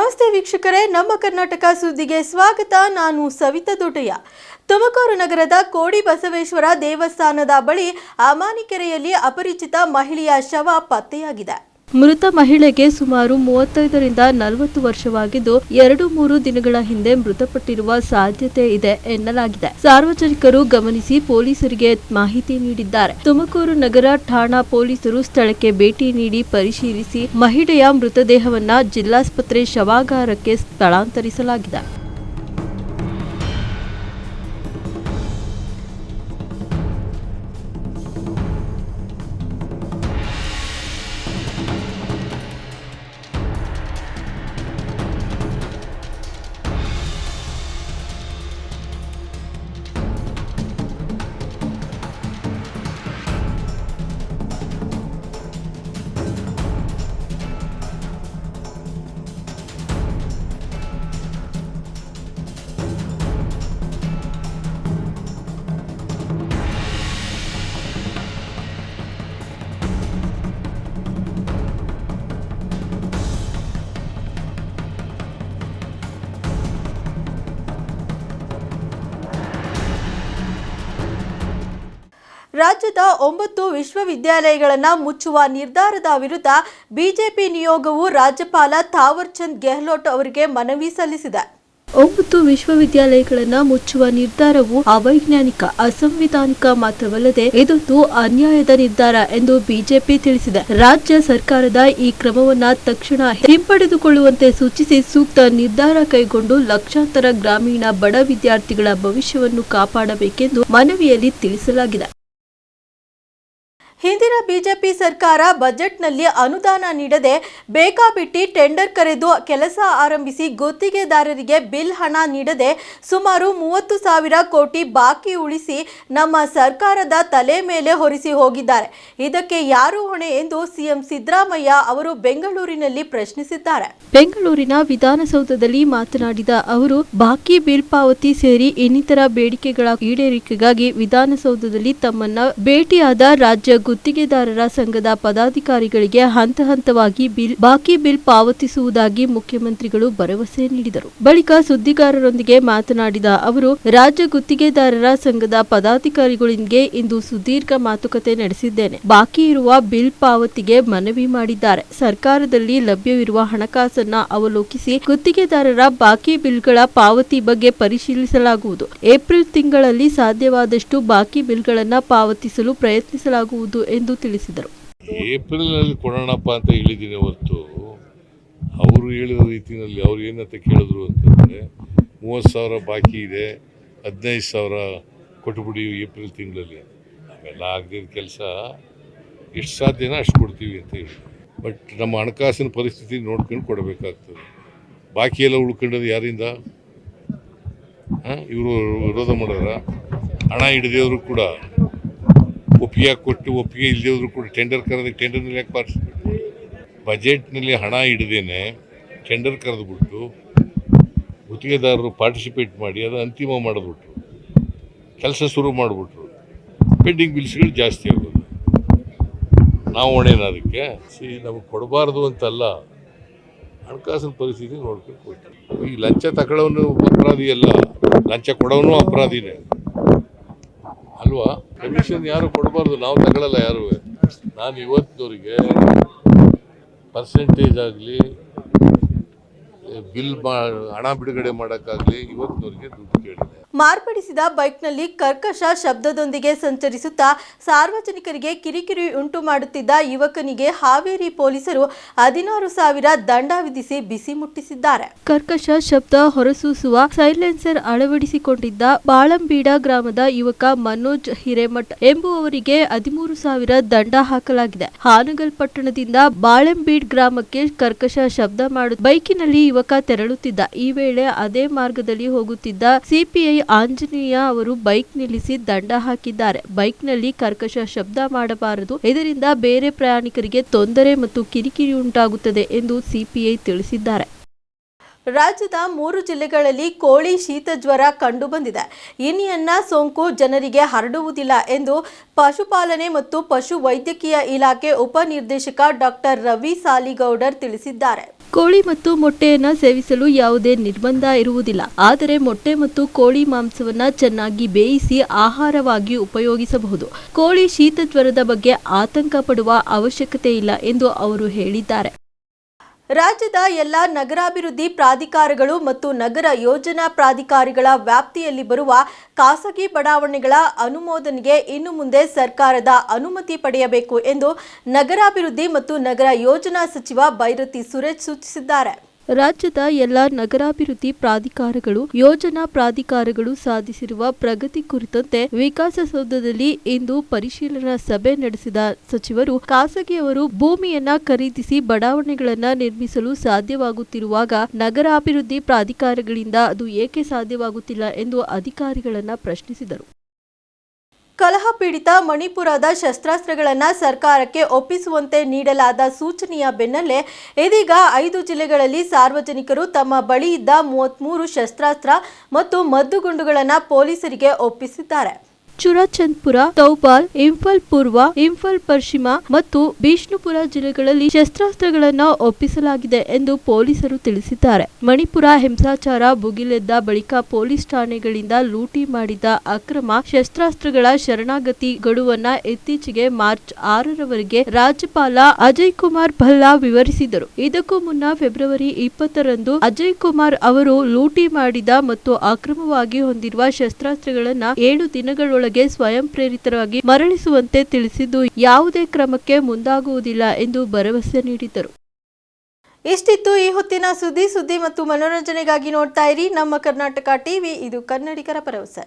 ನಮಸ್ತೆ ವೀಕ್ಷಕರೇ, ನಮ್ಮ ಕರ್ನಾಟಕ ಸುದ್ದಿಗೆ ಸ್ವಾಗತ. ನಾನು ಸವಿತಾ ದೊಡ್ಡಯ್ಯ. ತುಮಕೂರು ನಗರದ ಕೋಡಿ ಬಸವೇಶ್ವರ ದೇವಸ್ಥಾನದ ಬಳಿ ಅಮಾನಿಕೆರೆಯಲ್ಲಿ ಅಪರಿಚಿತ ಮಹಿಳೆಯ ಶವ ಪತ್ತೆಯಾಗಿದೆ. ಮೃತ ಮಹಿಳೆಗೆ ಸುಮಾರು 35 ರಿಂದ 40 ವರ್ಷವಾಗಿದ್ದು 2-3 ದಿನಗಳ ಹಿಂದೆ ಮೃತಪಟ್ಟಿರುವ ಸಾಧ್ಯತೆ ಇದೆ ಎನ್ನಲಾಗಿದೆ. ಸಾರ್ವಜನಿಕರು ಗಮನಿಸಿ ಪೊಲೀಸರಿಗೆ ಮಾಹಿತಿ ನೀಡಿದ್ದಾರೆ. ತುಮಕೂರು ನಗರ ಠಾಣಾ ಪೊಲೀಸರು ಸ್ಥಳಕ್ಕೆ ಭೇಟಿ ನೀಡಿ ಪರಿಶೀಲಿಸಿ ಮಹಿಳೆಯ ಮೃತದೇಹವನ್ನ ಜಿಲ್ಲಾಸ್ಪತ್ರೆ ಶವಾಗಾರಕ್ಕೆ ಸ್ಥಳಾಂತರಿಸಲಾಗಿದೆ. ರಾಜ್ಯದ 9 ವಿಶ್ವವಿದ್ಯಾಲಯಗಳನ್ನು ಮುಚ್ಚುವ ನಿರ್ಧಾರದ ವಿರುದ್ಧ ಬಿಜೆಪಿ ನಿಯೋಗವು ರಾಜ್ಯಪಾಲ ಥಾವರ್ ಚಂದ್ ಗೆಹ್ಲೋಟ್ ಅವರಿಗೆ ಮನವಿ ಸಲ್ಲಿಸಿದೆ. 9 ವಿಶ್ವವಿದ್ಯಾಲಯಗಳನ್ನು ಮುಚ್ಚುವ ನಿರ್ಧಾರವು ಅವೈಜ್ಞಾನಿಕ, ಅಸಂವಿಧಾನಿಕ ಮಾತ್ರವಲ್ಲದೆ ಇದೊಂದು ಅನ್ಯಾಯದ ನಿರ್ಧಾರ ಎಂದು ಬಿಜೆಪಿ ತಿಳಿಸಿದೆ. ರಾಜ್ಯ ಸರ್ಕಾರದ ಈ ಕ್ರಮವನ್ನು ತಕ್ಷಣ ಹಿಂಪಡೆದುಕೊಳ್ಳುವಂತೆ ಸೂಚಿಸಿ ಸೂಕ್ತ ನಿರ್ಧಾರ ಕೈಗೊಂಡು ಲಕ್ಷಾಂತರ ಗ್ರಾಮೀಣ ಬಡ ವಿದ್ಯಾರ್ಥಿಗಳ ಭವಿಷ್ಯವನ್ನು ಕಾಪಾಡಬೇಕೆಂದು ಮನವಿಯಲ್ಲಿ ತಿಳಿಸಲಾಗಿದೆ. ಹಿಂದಿನ ಬಿಜೆಪಿ ಸರ್ಕಾರ ಬಜೆಟ್ನಲ್ಲಿ ಅನುದಾನ ನೀಡದೆ ಬೇಕಾಬಿಟ್ಟಿ ಟೆಂಡರ್ ಕರೆದು ಕೆಲಸ ಆರಂಭಿಸಿ ಗುತ್ತಿಗೆದಾರರಿಗೆ ಬಿಲ್ ಹಣ ನೀಡದೆ ಸುಮಾರು 30,000 ಕೋಟಿ ಬಾಕಿ ಉಳಿಸಿ ನಮ್ಮ ಸರ್ಕಾರದ ತಲೆ ಮೇಲೆ ಹೊರಿಸಿ ಹೋಗಿದ್ದಾರೆ. ಇದಕ್ಕೆ ಯಾರು ಹೊಣೆ ಎಂದು ಸಿಎಂ ಸಿದ್ದರಾಮಯ್ಯ ಅವರು ಬೆಂಗಳೂರಿನಲ್ಲಿ ಪ್ರಶ್ನಿಸಿದ್ದಾರೆ. ಬೆಂಗಳೂರಿನ ವಿಧಾನಸೌಧದಲ್ಲಿ ಮಾತನಾಡಿದ ಅವರು, ಬಾಕಿ ಬಿಲ್ ಪಾವತಿ ಸೇರಿ ಇನ್ನಿತರ ಬೇಡಿಕೆಗಳ ಈಡೇರಿಕೆಗಾಗಿ ವಿಧಾನಸೌಧದಲ್ಲಿ ತಮ್ಮನ್ನ ಭೇಟಿಯಾದ ರಾಜ್ಯ ಗುತ್ತಿಗೆದಾರರ ಸಂಘದ ಪದಾಧಿಕಾರಿಗಳಿಗೆ ಹಂತ ಹಂತವಾಗಿ ಬಾಕಿ ಬಿಲ್ ಪಾವತಿಸುವುದಾಗಿ ಮುಖ್ಯಮಂತ್ರಿಗಳು ಭರವಸೆ ನೀಡಿದರು. ಬಳಿಕ ಸುದ್ದಿಗಾರರೊಂದಿಗೆ ಮಾತನಾಡಿದ ಅವರು, ರಾಜ್ಯ ಗುತ್ತಿಗೆದಾರರ ಸಂಘದ ಪದಾಧಿಕಾರಿಗಳೊಂದಿಗೆ ಇಂದು ಸುದೀರ್ಘ ಮಾತುಕತೆ ನಡೆಸಿದ್ದೇನೆ. ಬಾಕಿ ಇರುವ ಬಿಲ್ ಪಾವತಿಗೆ ಮನವಿ ಮಾಡಿದ್ದಾರೆ. ಸರ್ಕಾರದಲ್ಲಿ ಲಭ್ಯವಿರುವ ಹಣಕಾಸನ್ನ ಅವಲೋಕಿಸಿ ಗುತ್ತಿಗೆದಾರರ ಬಾಕಿ ಬಿಲ್ಗಳ ಪಾವತಿ ಬಗ್ಗೆ ಪರಿಶೀಲಿಸಲಾಗುವುದು. ಏಪ್ರಿಲ್ ತಿಂಗಳಲ್ಲಿ ಸಾಧ್ಯವಾದಷ್ಟು ಬಾಕಿ ಬಿಲ್ಗಳನ್ನು ಪಾವತಿಸಲು ಪ್ರಯತ್ನಿಸಲಾಗುವುದು ಎಂದು ತಿಳಿಸಿದರು. ಏಪ್ರಿಲ್ ನಲ್ಲಿ ಕೊಡೋಣಪ್ಪ ಅಂತ ಹೇಳಿದ್ದೀನಿ ಹೊರತು ಅವರು ಹೇಳಿದ ರೀತಿಯಲ್ಲಿ ಅವ್ರು ಏನಂತ ಕೇಳಿದ್ರು ಅಂತಂದರೆ 30,000 ಬಾಕಿ ಇದೆ, 15,000 ಕೊಟ್ಬಿಡಿ ಏಪ್ರಿಲ್ ತಿಂಗಳಲ್ಲಿ. ಅವೆಲ್ಲ ಆಗದಿದ್ದ ಕೆಲಸ ಎಷ್ಟು ಸಾಧ್ಯನೋ ಅಷ್ಟು ಕೊಡ್ತೀವಿ ಅಂತ ಹೇಳಿ. ಬಟ್ ನಮ್ಮ ಹಣಕಾಸಿನ ಪರಿಸ್ಥಿತಿ ನೋಡ್ಕೊಂಡು ಕೊಡಬೇಕಾಗ್ತದೆ. ಬಾಕಿ ಎಲ್ಲ ಉಳ್ಕೊಂಡದ್ದು ಯಾರಿಂದ? ಇವರು ವಿರೋಧ ಮಾಡೋರ ಹಣ ಹಿಡಿದವರು ಕೂಡ ಒಪ್ಪಿಗೆ ಕೊಟ್ಟು ಒಪ್ಪಿಗೆ ಇಲ್ಲದೇವ್ರು ಕೂಡ ಟೆಂಡರ್ ಕರೆದು ಟೆಂಡರ್ನಲ್ಲಿ ಯಾಕೆ ಪಾರ್ಟಿಸಿಪೇಟ್ ಮಾಡಿ? ಬಜೆಟ್ನಲ್ಲಿ ಹಣ ಹಿಡ್ದೇನೆ ಟೆಂಡರ್ ಕರೆದುಬಿಟ್ಟು ಗುತ್ತಿಗೆದಾರರು ಪಾರ್ಟಿಸಿಪೇಟ್ ಮಾಡಿ ಅದು ಅಂತಿಮ ಮಾಡಿದ್ಬಿಟ್ರು, ಕೆಲಸ ಶುರು ಮಾಡಿಬಿಟ್ರು. ಪೆಂಡಿಂಗ್ ಬಿಲ್ಸ್ಗಳು ಜಾಸ್ತಿ ಆಗೋದು. ನಾವು ಹೊಣೆನ ಅದಕ್ಕೆ? ನಮಗೆ ಕೊಡಬಾರ್ದು ಅಂತಲ್ಲ, ಹಣಕಾಸಿನ ಪರಿಸ್ಥಿತಿ ನೋಡ್ಕೊಂಡು ಕೊಡ್ತೀವಿ. ಈ ಲಂಚ ತಗೊಳ್ಳೋನು ಅಪರಾಧಿ ಅಲ್ಲ, ಲಂಚ ಕೊಡೋನು ಅಪರಾಧಿನೇ ಅಲ್ವಾ? ಕಮಿಷನ್ ಯಾರು ಕೊಡಬಾರ್ದು, ನಾವು ತಗೊಳ್ಳಲ್ಲ ಯಾರು. ನಾನು ಇವತ್ತಿನವರಿಗೆ ಪರ್ಸೆಂಟೇಜ್ ಆಗಲಿ ಬಿಲ್ ಹಣ ಬಿಡುಗಡೆ ಮಾಡೋಕ್ಕಾಗಲಿ ಇವತ್ತಿನವರಿಗೆ ದುಡ್ಡು ಕೇಳಿದೆ. ಮಾರ್ಪಡಿಸಿದ ಬೈಕ್ನಲ್ಲಿ ಕರ್ಕಶ ಶಬ್ದದೊಂದಿಗೆ ಸಂಚರಿಸುತ್ತಾ ಸಾರ್ವಜನಿಕರಿಗೆ ಕಿರಿಕಿರಿ ಉಂಟು ಮಾಡುತ್ತಿದ್ದ ಯುವಕನಿಗೆ ಹಾವೇರಿ ಪೊಲೀಸರು 16,000 ದಂಡ ವಿಧಿಸಿ ಬಿಸಿ ಮುಟ್ಟಿಸಿದ್ದಾರೆ. ಕರ್ಕಶ ಶಬ್ದ ಹೊರಸೂಸುವ ಸೈಲೆನ್ಸರ್ ಅಳವಡಿಸಿಕೊಂಡಿದ್ದ ಬಾಳಂಬೀಡ ಗ್ರಾಮದ ಯುವಕ ಮನೋಜ್ ಹಿರೇಮಠ್ ಎಂಬುವವರಿಗೆ 13,000 ದಂಡ ಹಾಕಲಾಗಿದೆ. ಹಾನಗಲ್ ಪಟ್ಟಣದಿಂದ ಬಾಳಂಬೀಡ್ ಗ್ರಾಮಕ್ಕೆ ಕರ್ಕಶ ಶಬ್ದ ಮಾಡುತ್ತ ಬೈಕಿನಲ್ಲಿ ಯುವಕ ತೆರಳುತ್ತಿದ್ದ. ಈ ವೇಳೆ ಅದೇ ಮಾರ್ಗದಲ್ಲಿ ಹೋಗುತ್ತಿದ್ದ ಸಿಪಿಐ ಆಂಜನೇಯ ಅವರು ಬೈಕ್ ನಿಲ್ಲಿಸಿ ದಂಡ ಹಾಕಿದ್ದಾರೆ. ಬೈಕ್ನಲ್ಲಿ ಕರ್ಕಶ ಶಬ್ದ ಮಾಡಬಾರದು, ಇದರಿಂದ ಬೇರೆ ಪ್ರಯಾಣಿಕರಿಗೆ ತೊಂದರೆ ಮತ್ತು ಕಿರಿಕಿರಿ ಉಂಟಾಗುತ್ತದೆ ಎಂದು ಸಿಪಿಐ ತಿಳಿಸಿದ್ದಾರೆ. ರಾಜ್ಯದ 3 ಜಿಲ್ಲೆಗಳಲ್ಲಿ ಕೋಳಿ ಶೀತ ಜ್ವರ ಕಂಡುಬಂದಿದೆ. ಇನಿಯನ್ನ ಸೋಂಕು ಜನರಿಗೆ ಹರಡುವುದಿಲ್ಲ ಎಂದು ಪಶುಪಾಲನೆ ಮತ್ತು ಪಶು ವೈದ್ಯಕೀಯ ಇಲಾಖೆ ಉಪನಿರ್ದೇಶಕ ಡಾಕ್ಟರ್ ರವಿ ಸಾಲಿಗೌಡರ್ ತಿಳಿಸಿದ್ದಾರೆ. ಕೋಳಿ ಮತ್ತು ಮೊಟ್ಟೆಯನ್ನ ಸೇವಿಸಲು ಯಾವುದೇ ನಿರ್ಬಂಧ ಇರುವುದಿಲ್ಲ. ಆದರೆ ಮೊಟ್ಟೆ ಮತ್ತು ಕೋಳಿ ಮಾಂಸವನ್ನ ಚೆನ್ನಾಗಿ ಬೇಯಿಸಿ ಆಹಾರವಾಗಿ ಉಪಯೋಗಿಸಬಹುದು. ಕೋಳಿ ಶೀತ ಜ್ವರದ ಬಗ್ಗೆ ಆತಂಕ ಪಡುವ ಅವಶ್ಯಕತೆ ಇಲ್ಲ ಎಂದು ಅವರು ಹೇಳಿದ್ದಾರೆ. ರಾಜ್ಯದ ಎಲ್ಲ ನಗರಾಭಿವೃದ್ಧಿ ಪ್ರಾಧಿಕಾರಗಳು ಮತ್ತು ನಗರ ಯೋಜನಾ ಪ್ರಾಧಿಕಾರಿಗಳ ವ್ಯಾಪ್ತಿಯಲ್ಲಿ ಬರುವ ಖಾಸಗಿ ಬಡಾವಣೆಗಳ ಅನುಮೋದನೆಗೆ ಇನ್ನು ಮುಂದೆ ಸರ್ಕಾರದ ಅನುಮತಿ ಪಡೆಯಬೇಕು ಎಂದು ನಗರಾಭಿವೃದ್ಧಿ ಮತ್ತು ನಗರ ಯೋಜನಾ ಸಚಿವ ಬೈರತಿ ಸುರೇಶ್ ಸೂಚಿಸಿದ್ದಾರೆ. ರಾಜ್ಯದ ಎಲ್ಲ ನಗರಾಭಿವೃದ್ಧಿ ಪ್ರಾಧಿಕಾರಗಳು, ಯೋಜನಾ ಪ್ರಾಧಿಕಾರಗಳು ಸಾಧಿಸಿರುವ ಪ್ರಗತಿ ಕುರಿತಂತೆ ವಿಕಾಸಸೌಧದಲ್ಲಿ ಇಂದು ಪರಿಶೀಲನಾ ಸಭೆ ನಡೆಸಿದ ಸಚಿವರು, ಖಾಸಗಿಯವರು ಭೂಮಿಯನ್ನ ಖರೀದಿಸಿ ಬಡಾವಣೆಗಳನ್ನ ನಿರ್ಮಿಸಲು ಸಾಧ್ಯವಾಗುತ್ತಿರುವಾಗ ನಗರಾಭಿವೃದ್ಧಿ ಪ್ರಾಧಿಕಾರಗಳಿಂದ ಅದು ಏಕೆ ಸಾಧ್ಯವಾಗುತ್ತಿಲ್ಲ ಎಂದು ಅಧಿಕಾರಿಗಳನ್ನ ಪ್ರಶ್ನಿಸಿದರು. ಕಲಹ ಪೀಡಿತ ಮಣಿಪುರದ ಶಸ್ತ್ರಾಸ್ತ್ರಗಳನ್ನು ಸರ್ಕಾರಕ್ಕೆ ಒಪ್ಪಿಸುವಂತೆ ನೀಡಲಾದ ಸೂಚನೆಯ ಬೆನ್ನಲ್ಲೇ ಇದೀಗ 5 ಜಿಲ್ಲೆಗಳಲ್ಲಿ ಸಾರ್ವಜನಿಕರು ತಮ್ಮ ಬಳಿ ಇದ್ದ 33 ಶಸ್ತ್ರಾಸ್ತ್ರ ಮತ್ತು ಮದ್ದುಗುಂಡುಗಳನ್ನು ಪೊಲೀಸರಿಗೆ ಒಪ್ಪಿಸಿದ್ದಾರೆ. ಚುರಾಚಂದ್ಪುರ, ತೌಬಾಲ್, ಇಂಫಾಲ್ ಪೂರ್ವ, ಇಂಫಾಲ್ ಪಶ್ಚಿಮ ಮತ್ತು ಬಿಷ್ಣುಪುರ ಜಿಲ್ಲೆಗಳಲ್ಲಿ ಶಸ್ತ್ರಾಸ್ತ್ರಗಳನ್ನು ಒಪ್ಪಿಸಲಾಗಿದೆ ಎಂದು ಪೊಲೀಸರು ತಿಳಿಸಿದ್ದಾರೆ. ಮಣಿಪುರ ಹಿಂಸಾಚಾರ ಭುಗಿಲೆದ್ದ ಬಳಿಕ ಪೊಲೀಸ್ ಠಾಣೆಗಳಿಂದ ಲೂಟಿ ಮಾಡಿದ್ದ ಅಕ್ರಮ ಶಸ್ತ್ರಾಸ್ತ್ರಗಳ ಶರಣಾಗತಿ ಗಡುವನ್ನ ಇತ್ತೀಚೆಗೆ ಮಾರ್ಚ್ 6ರವರೆಗೆ ರಾಜ್ಯಪಾಲ ಅಜಯ್ ಕುಮಾರ್ ಭಲ್ಲಾ ವಿವರಿಸಿದರು. ಇದಕ್ಕೂ ಮುನ್ನ ಫೆಬ್ರವರಿ 20ರಂದು ಅಜಯ್ ಕುಮಾರ್ ಅವರು ಲೂಟಿ ಮಾಡಿದ ಮತ್ತು ಅಕ್ರಮವಾಗಿ ಹೊಂದಿರುವ ಶಸ್ತ್ರಾಸ್ತ್ರಗಳನ್ನು 7 ದಿನಗಳೊಳಗೆ ಸ್ವಯಂ ಪ್ರೇರಿತರಾಗಿ ಮರಳಿಸುವಂತೆ ತಿಳಿಸಿದ್ದು, ಯಾವುದೇ ಕ್ರಮಕ್ಕೆ ಮುಂದಾಗುವುದಿಲ್ಲ ಎಂದು ಭರವಸೆ ನೀಡಿದರು. ಇಷ್ಟಿತ್ತು ಈ ಹೊತ್ತಿನ ಸುದ್ದಿ ಮತ್ತು ಮನೋರಂಜನೆಗಾಗಿ ನೋಡ್ತಾ ಇರಿ ನಮ್ಮ ಕರ್ನಾಟಕ ಟಿವಿ. ಇದು ಕನ್ನಡಿಗರ ಭರವಸೆ.